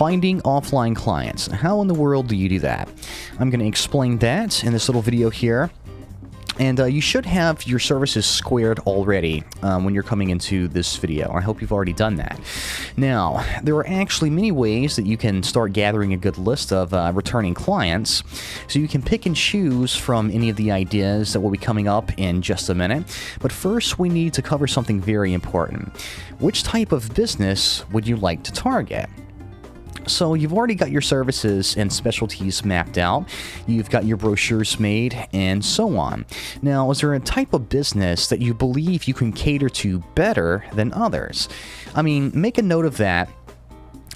finding offline clients. How in the world do you do that? I'm going to explain that in this little video here. And you should have your services squared already when you're coming into this video. I hope you've already done that. Now, there are actually many ways that you can start gathering a good list of returning clients. So you can pick and choose from any of the ideas that will be coming up in just a minute. But first, we need to cover something very important. Which type of business would you like to target? So you've already got your services and specialties mapped out, you've got your brochures made, and so on. Now, is there a type of business that you believe you can cater to better than others? I mean, make a note of that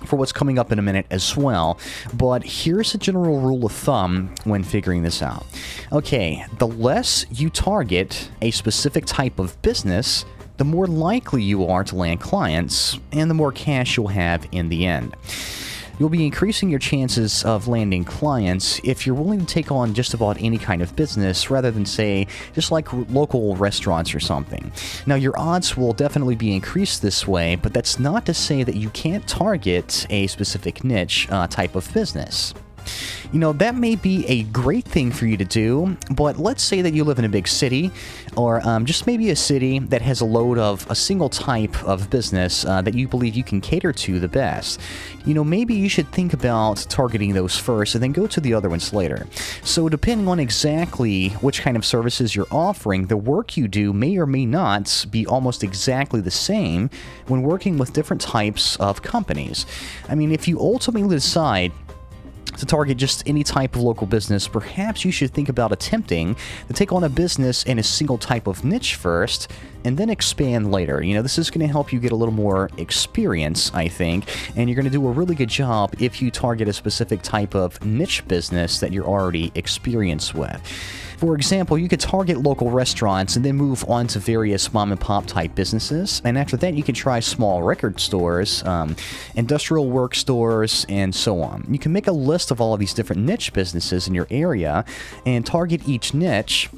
for what's coming up in a minute as well, but here's a general rule of thumb when figuring this out. Okay, the less you target a specific type of business, the more likely you are to land clients, and the more cash you'll have in the end. You'll be increasing your chances of landing clients if you're willing to take on just about any kind of business rather than, say, just like local restaurants or something. Now, your odds will definitely be increased this way, but that's not to say that you can't target a specific niche type of business. You know, that may be a great thing for you to do, but let's say that you live in a big city, or just maybe a city that has a load of a single type of business that you believe you can cater to the best. You know, maybe you should think about targeting those first and then go to the other ones later. So depending on exactly which kind of services you're offering, the work you do may or may not be almost exactly the same when working with different types of companies. I mean, if you ultimately decide to target just any type of local business, perhaps you should think about attempting to take on a business in a single type of niche first, and then expand later. You know, this is going to help you get a little more experience, I think, and you're going to do a really good job if you target a specific type of niche business that you're already experienced with. For example, you could target local restaurants and then move on to various mom-and-pop type businesses, and after that you can try small record stores, industrial work stores, and so on. You can make a list of all of these different niche businesses in your area and target each niche,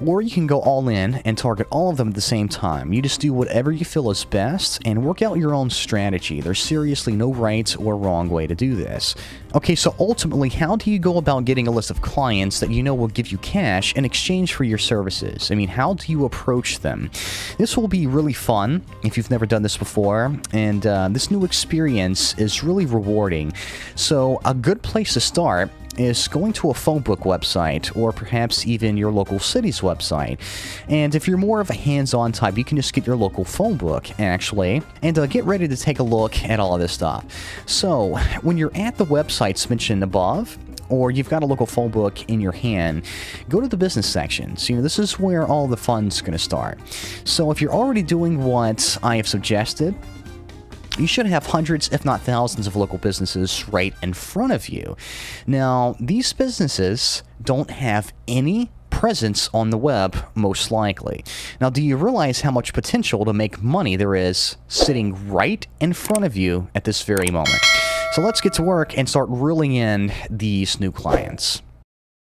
or you can go all in and target all of them at the same time. You just do whatever you feel is best and work out your own strategy. There's seriously no right or wrong way to do this. Okay, so ultimately, how do you go about getting a list of clients that you know will give you cash in exchange for your services? I mean, how do you approach them? This will be really fun if you've never done this before, and this new experience is really rewarding. So a good place to start is going to a phone book website, or perhaps even your local city's website. And if you're more of a hands-on type, you can just get your local phone book, actually, and get ready to take a look at all of this stuff. So when you're at the websites mentioned above, or you've got a local phone book in your hand, go to the business section. So, you know, this is where all the fun's going to start. So if you're already doing what I have suggested, you should have hundreds, if not thousands, of local businesses right in front of you. Now, these businesses don't have any presence on the web, most likely. Now, do you realize how much potential to make money there is sitting right in front of you at this very moment? So let's get to work and start reeling in these new clients.